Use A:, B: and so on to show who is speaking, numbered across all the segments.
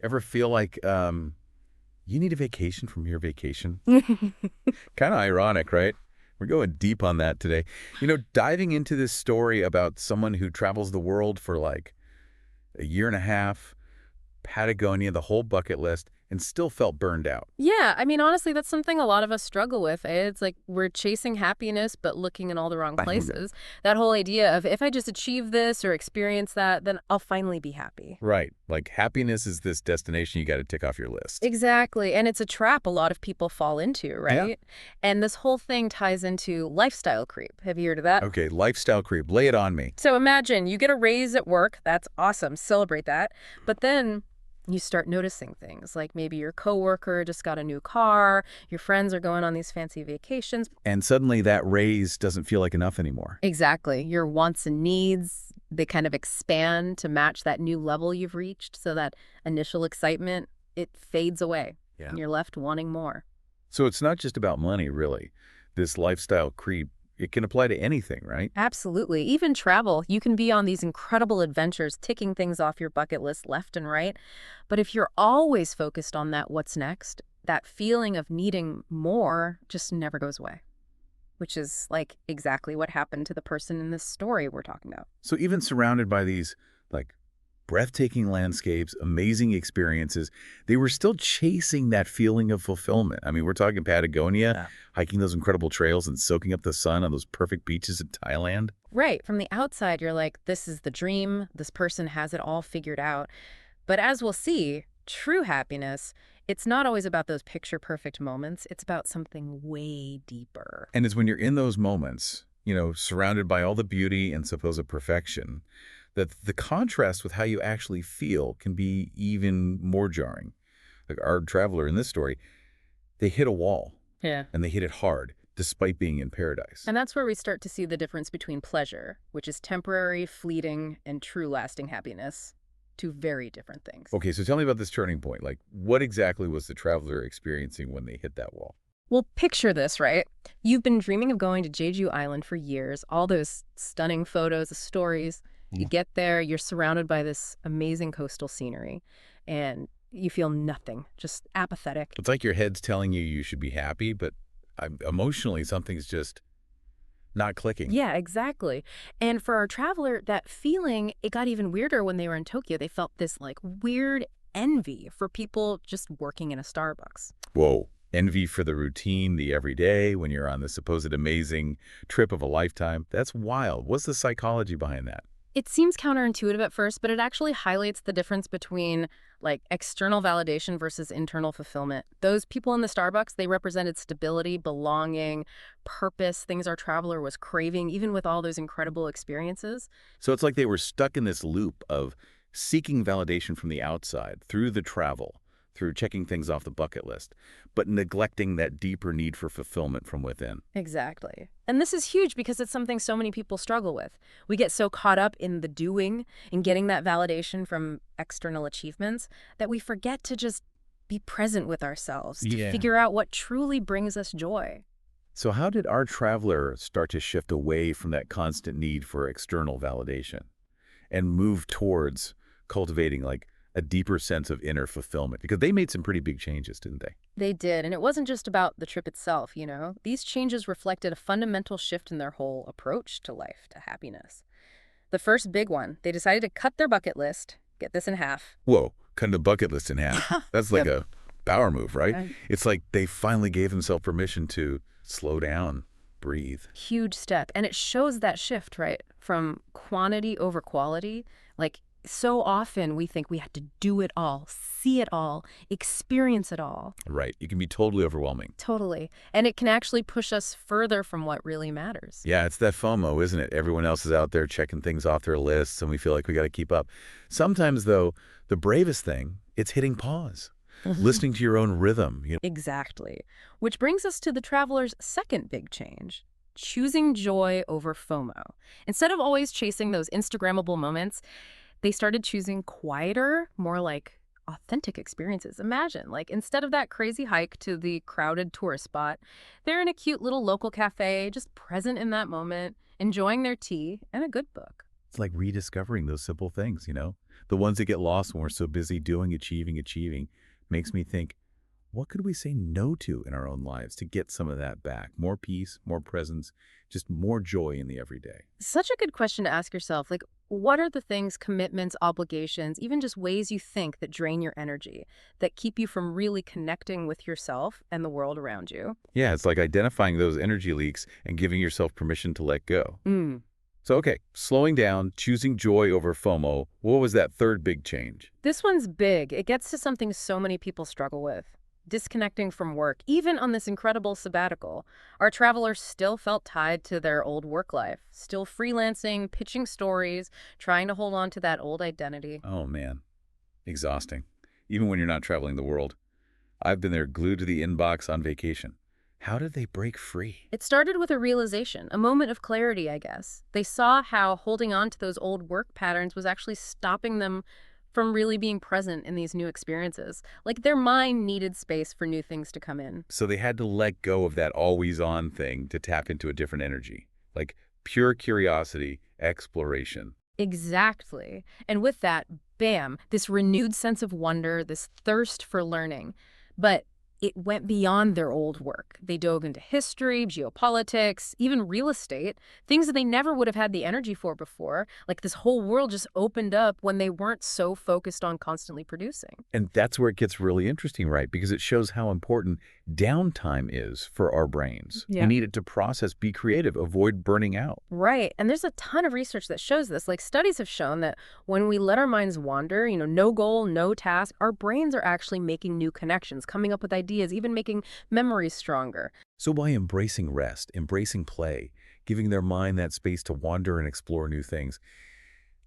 A: Ever feel like you need a vacation from your vacation? Kind of ironic, right? We're going deep on that today. Diving into this story about someone who travels the world for like a year and a half, Patagonia, the whole bucket list, and still felt burned out.
B: Yeah, I mean, honestly, that's something a lot of us struggle with. It's like we're chasing happiness, but looking in all the wrong places. That whole idea of if I just achieve this or experience that, then I'll finally be happy.
A: Right. Like happiness is this destination you got to tick off your list.
B: Exactly. And it's a trap a lot of people fall into,
A: Yeah.
B: right? And this whole thing ties into lifestyle creep. Have you heard of that?
A: Okay, lifestyle creep. Lay it on me.
B: So imagine you get a raise at work. That's awesome. Celebrate that. But then you start noticing things like maybe your coworker just got a new car, your friends are going on these fancy vacations.
A: And suddenly that raise doesn't feel like enough anymore.
B: Exactly. Your wants and needs, they kind of expand to match that new level you've reached. So that initial excitement, it fades away
A: Yeah.
B: and you're left wanting more.
A: So it's not just about money, really. This lifestyle creep, it can apply to anything, right?
B: Absolutely. Even travel, you can be on these incredible adventures, ticking things off your bucket list left and right. But if you're always focused on that what's next, that feeling of needing more just never goes away, which is like exactly what happened to the person in this story we're talking about.
A: So even surrounded by these, like, breathtaking landscapes, amazing experiences, they were still chasing that feeling of fulfillment. I mean, we're talking Patagonia,
B: Yeah.
A: hiking those incredible trails and soaking up the sun on those perfect beaches in Thailand.
B: Right. From the outside, you're like, this is the dream. This person has it all figured out. But as we'll see, true happiness, it's not always about those picture-perfect moments. It's about something way deeper.
A: And it's when you're in those moments, surrounded by all the beauty and supposed perfection, that the contrast with how you actually feel can be even more jarring. Like our traveler in this story, they hit a wall,
B: Yeah.
A: and they hit it hard, despite being in paradise.
B: And that's where we start to see the difference between pleasure, which is temporary, fleeting, and true lasting happiness. Two very different things.
A: Okay, so tell me about this turning point. Like, what exactly was the traveler experiencing when they hit that wall?
B: Well, picture this, right? You've been dreaming of going to Jeju Island for years, all those stunning photos, the stories. You get there, you're surrounded by this amazing coastal scenery, and you feel nothing, just apathetic.
A: It's like your head's telling you you should be happy, but emotionally something's just not clicking.
B: Yeah, exactly. And for our traveler, that feeling, it got even weirder when they were in Tokyo. They felt this like weird envy for people just working in a Starbucks.
A: Whoa. Envy for the routine, the everyday, when you're on the supposed amazing trip of a lifetime. That's wild. What's the psychology behind that?
B: It seems counterintuitive at first, but it actually highlights the difference between like external validation versus internal fulfillment. Those people in the Starbucks, they represented stability, belonging, purpose, things our traveler was craving, even with all those incredible experiences.
A: So it's like they were stuck in this loop of seeking validation from the outside through the travel, through checking things off the bucket list, but neglecting that deeper need for fulfillment from within.
B: Exactly. And this is huge because it's something so many people struggle with. We get so caught up in the doing and getting that validation from external achievements that we forget to just be present with ourselves, to figure out what truly brings us joy.
A: So how did our traveler start to shift away from that constant need for external validation and move towards cultivating like a deeper sense of inner fulfillment? Because they made some pretty big changes, didn't they?
B: They did, and it wasn't just about the trip itself, you know? These changes reflected a fundamental shift in their whole approach to life, to happiness. The first big one, they decided to cut their bucket list, get this in half.
A: Whoa, cutting the bucket list in half. That's like a power move, right?
B: Right.
A: It's like they finally gave themselves permission to slow down, breathe.
B: Huge step, and it shows that shift, right? From quantity over quality. Like, so often we think we have to do it all, see it all, experience it all.
A: Right. It can be totally overwhelming.
B: Totally. And it can actually push us further from what really matters.
A: Yeah, it's that FOMO, isn't it? Everyone else is out there checking things off their lists, and we feel like we got to keep up. Sometimes, though, the bravest thing, it's hitting pause, listening to your own rhythm.
B: Exactly. Which brings us to the traveler's second big change, choosing joy over FOMO. Instead of always chasing those Instagrammable moments, they started choosing quieter, more like authentic experiences. Imagine, like instead of that crazy hike to the crowded tourist spot, they're in a cute little local cafe, just present in that moment, enjoying their tea and a good book.
A: It's like rediscovering those simple things, The ones that get lost when we're so busy doing, achieving, makes me think, what could we say no to in our own lives to get some of that back? More peace, more presence, just more joy in the everyday.
B: Such a good question to ask yourself. Like, what are the things, commitments, obligations, even just ways you think that drain your energy, that keep you from really connecting with yourself and the world around you?
A: Yeah, it's like identifying those energy leaks and giving yourself permission to let go.
B: Mm.
A: So, okay, slowing down, choosing joy over FOMO. What was that third big change?
B: This one's big. It gets to something so many people struggle with. Disconnecting from work, even on this incredible sabbatical. Our travelers still felt tied to their old work life, still freelancing, pitching stories, trying to hold on to that old identity.
A: Oh, man, exhausting. Even when you're not traveling the world. I've been there glued to the inbox on vacation. How did they break free?
B: It started with a realization, a moment of clarity, I guess. They saw how holding on to those old work patterns was actually stopping them from really being present in these new experiences. Like their mind needed space for new things to come in.
A: So they had to let go of that always-on thing to tap into a different energy, like pure curiosity, exploration.
B: Exactly. And with that, bam, this renewed sense of wonder, this thirst for learning. But it went beyond their old work. They dove into history, geopolitics, even real estate, things that they never would have had the energy for before. Like this whole world just opened up when they weren't so focused on constantly producing.
A: And that's where it gets really interesting, right? Because it shows how important downtime is for our brains. We
B: Yeah.
A: need it to process, be creative, avoid burning out.
B: Right. And there's a ton of research that shows this. Like studies have shown that when we let our minds wander, no goal, no task, our brains are actually making new connections, coming up with ideas, even making memories stronger.
A: So by embracing rest, embracing play, giving their mind that space to wander and explore new things,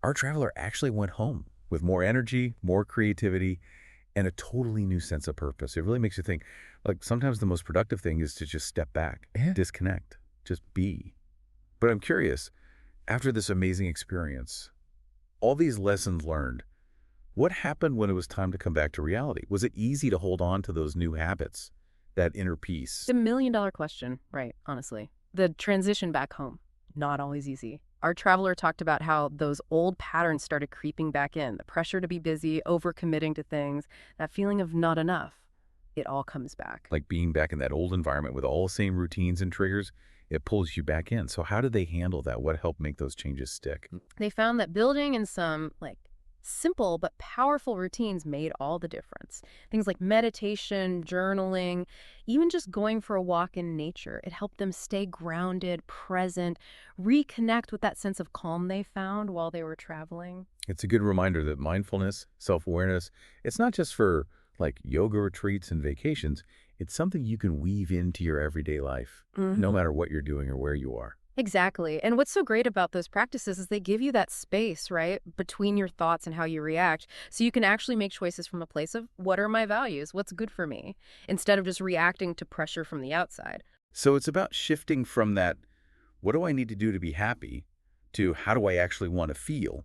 A: our traveler actually went home with more energy, more creativity, and a totally new sense of purpose. It really makes you think, like sometimes the most productive thing is to just step back, disconnect, just be. But I'm curious, after this amazing experience, all these lessons learned, what happened when it was time to come back to reality? Was it easy to hold on to those new habits, that inner peace?
B: It's a million-dollar question, right, honestly. The transition back home, not always easy. Our traveler talked about how those old patterns started creeping back in, the pressure to be busy, overcommitting to things, that feeling of not enough. It all comes back.
A: Like being back in that old environment with all the same routines and triggers, it pulls you back in. So how did they handle that? What helped make those changes stick?
B: They found that building in some, simple but powerful routines made all the difference. Things like meditation, journaling, even just going for a walk in nature. It helped them stay grounded, present, reconnect with that sense of calm they found while they were traveling.
A: It's a good reminder that mindfulness, self-awareness, it's not just for like yoga retreats and vacations. It's something you can weave into your everyday life, no matter what you're doing or where you are.
B: Exactly. And what's so great about those practices is they give you that space, right, between your thoughts and how you react. So you can actually make choices from a place of what are my values? What's good for me? Instead of just reacting to pressure from the outside.
A: So it's about shifting from that, what do I need to do to be happy, to how do I actually want to feel,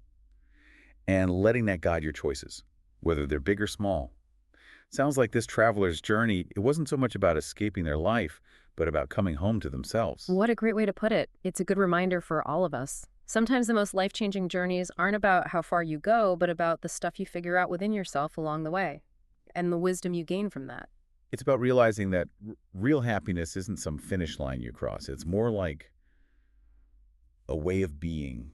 A: and letting that guide your choices, whether they're big or small. Sounds like this traveler's journey, it wasn't so much about escaping their life, but about coming home to themselves.
B: What a great way to put it. It's a good reminder for all of us. Sometimes the most life-changing journeys aren't about how far you go, but about the stuff you figure out within yourself along the way and the wisdom you gain from that.
A: It's about realizing that real happiness isn't some finish line you cross. It's more like a way of being,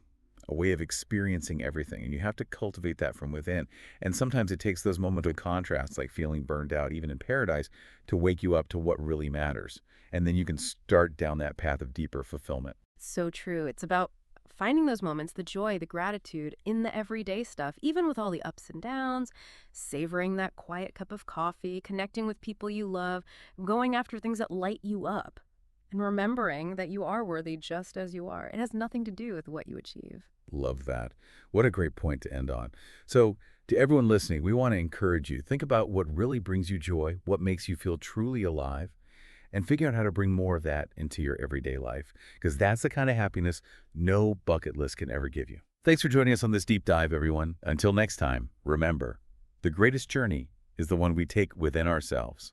A: a way of experiencing everything. And you have to cultivate that from within. And sometimes it takes those moments of contrast, like feeling burned out, even in paradise, to wake you up to what really matters. And then you can start down that path of deeper fulfillment.
B: So true. It's about finding those moments, the joy, the gratitude in the everyday stuff, even with all the ups and downs, savoring that quiet cup of coffee, connecting with people you love, going after things that light you up, and remembering that you are worthy just as you are. It has nothing to do with what you achieve.
A: Love that. What a great point to end on. So to everyone listening, we want to encourage you. Think about what really brings you joy, what makes you feel truly alive, and figure out how to bring more of that into your everyday life, because that's the kind of happiness no bucket list can ever give you. Thanks for joining us on this deep dive, everyone. Until next time, remember, the greatest journey is the one we take within ourselves.